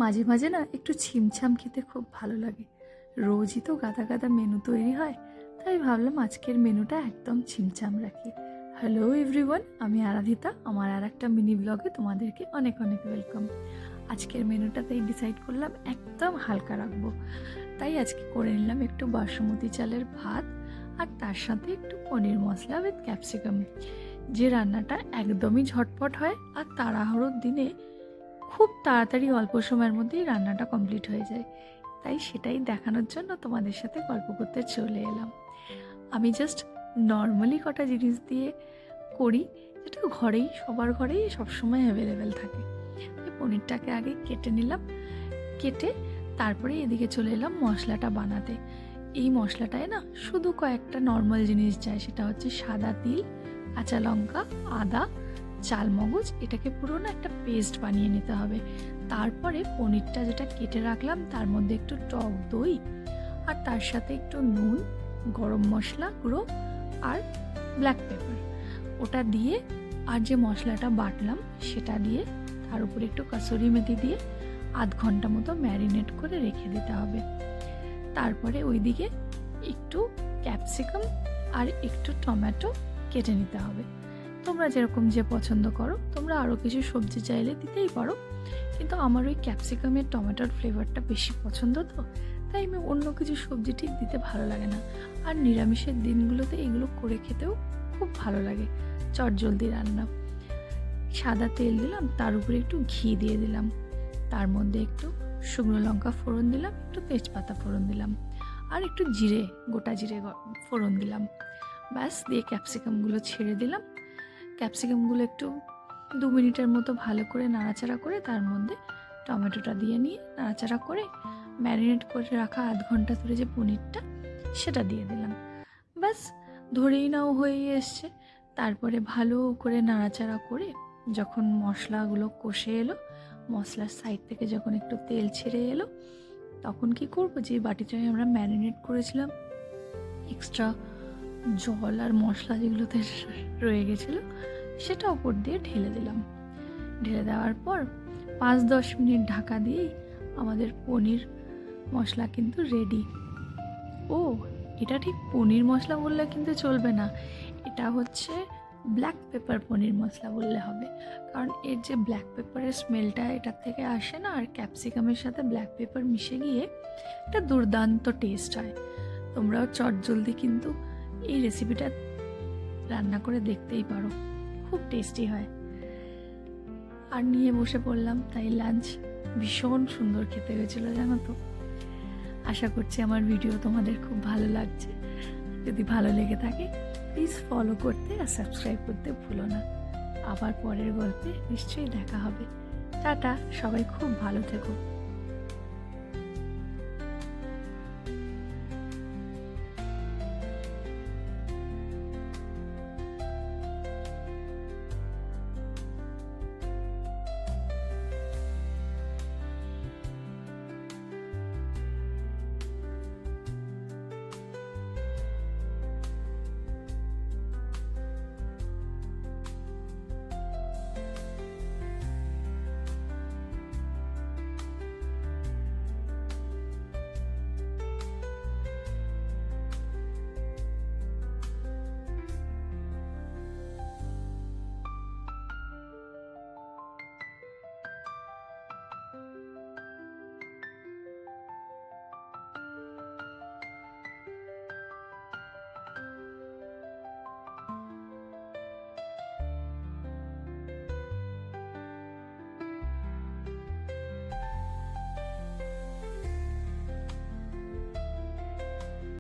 মাঝে মাঝে না একটু ছিমছাম খেতে খুব ভালো লাগে। রোজই তো গাদা গাদা মেনু তৈরি হয়, তাই ভাবলাম আজকের মেনুটা একদম ছিমছাম রাখি। হ্যালো এভরিওয়ান, আমি আরাধিতা। আমার আর একটা মিনি ব্লগে তোমাদেরকে অনেক অনেক ওয়েলকাম। আজকের মেনুটাতেই ডিসাইড করলাম একদম হালকা রাখবো, তাই আজকে করে নিলাম একটু বাসমতি চালের ভাত আর তার সাথে একটু পনির মশলা উইথ ক্যাপসিকাম। যে রান্নাটা একদমই ঝটপট হয় আর তাড়াহুড়োর দিনে খুব তাড়াতাড়ি অল্প সময়ের মধ্যেই রান্নাটা কমপ্লিট হয়ে যায়, তাই সেটাই দেখানোর জন্য তোমাদের সাথে গল্প করতে চলে এলাম। আমি জাস্ট নর্মালি কটা জিনিস দিয়ে করি, যেটা ঘরেই সবার ঘরেই সবসময় অ্যাভেলেবেল থাকে। এই পনিরটাকে আগে কেটে নিলাম, কেটে তারপরে এদিকে চলে এলাম মশলাটা বানাতে। এই মশলাটায় না শুধু কয়েকটা নর্মাল জিনিস যায়, সেটা হচ্ছে সাদা তিল, কাঁচা লঙ্কা, আদা, চালমগজ। এটাকে পুরো না একটা পেস্ট বানিয়ে নিতে হবে। তারপরে পনিরটা যেটা কেটে রাখলাম তার মধ্যে একটু টক দই আর তার সাথে একটু নুন, গরম মশলা গুঁড়ো আর ব্ল্যাক পেপার, ওটা দিয়ে আর যে মশলাটা বাটলাম সেটা দিয়ে তার উপরে একটু কাসুরি মেথি দিয়ে আধ ঘন্টা মতো ম্যারিনেট করে রেখে দিতে হবে। তারপরে ওইদিকে একটু ক্যাপসিকাম আর একটু টমেটো কেটে নিতে হবে। তোমরা যেরকম যে পছন্দ করো, তোমরা আরও কিছু সবজি চাইলে দিতেই পারো, কিন্তু আমার ওই ক্যাপসিকামের টমেটোর ফ্লেভারটা বেশি পছন্দ, তো তাই আমি অন্য কিছু সবজি ঠিক দিতে ভালো লাগে না। আর নিরামিষের দিনগুলোতে এগুলো করে খেতেও খুব ভালো লাগে, চটজলদি রান্না। সাদা তেল দিলাম, তার উপরে একটু ঘি দিয়ে দিলাম, তার মধ্যে একটু শুকনো লঙ্কা ফোড়ন দিলাম, একটু তেজপাতা ফোড়ন দিলাম আর একটু জিরে, গোটা জিরে ফোড়ন দিলাম। ব্যাস, দিয়ে ক্যাপসিকামগুলো ছেড়ে দিলাম। ক্যাপসিকামগুলো একটু 2 মিনিটের মতো ভালো করে নাড়াচাড়া করে তার মধ্যে টমেটোটা দিয়ে নিয়ে নাড়াচাড়া করে ম্যারিনেট করে রাখা আধ ঘন্টা ধরে যে পনিরটা সেটা দিয়ে দিলাম। ব্যাস, ধরেই নাও হয়ে এসছে। তারপরে ভালো করে নাড়াচাড়া করে যখন মশলাগুলো কষে এলো, মশলার সাইড থেকে যখন একটু তেল ছেড়ে এলো, তখন কি করব, যে বাটিটায় আমরা ম্যারিনেট করেছিলাম এক্সট্রা জল আর মশলা যেগুলোতে রয়ে গেছিলো, সেটা ওপর দিয়ে ঢেলে দিলাম। ঢেলে দেওয়ার পর 5-10 মিনিট ঢাকা দিয়েই আমাদের পনির মশলা কিন্তু রেডি। ও, এটা ঠিক পনির মশলা বললে কিন্তু চলবে না, এটা হচ্ছে ব্ল্যাক পেপার পনির মশলা বললে হবে, কারণ এর যে ব্ল্যাক পেপারের স্মেলটা এটার থেকে আসে না, আর ক্যাপসিকামের সাথে ব্ল্যাক পেপার মিশে গিয়ে একটা দুর্দান্ত টেস্ট হয়। তোমরাও চটজলদি কিন্তু এই রেসিপিটা রান্না করে দেখতেই পারো, খুব টেস্টি হয়। আর নিয়ে বসে পড়লাম, তাই লাঞ্চ ভীষণ সুন্দর খেতে হয়েছিল, জানো তো। আশা করছি আমার ভিডিও তোমাদের খুব ভালো লাগছে। যদি ভালো লেগে থাকে প্লিজ ফলো করতে আর সাবস্ক্রাইব করতে ভুলো না। আবার পরের গল্পে নিশ্চয়ই দেখা হবে। টাটা, সবাই খুব ভালো থেকো।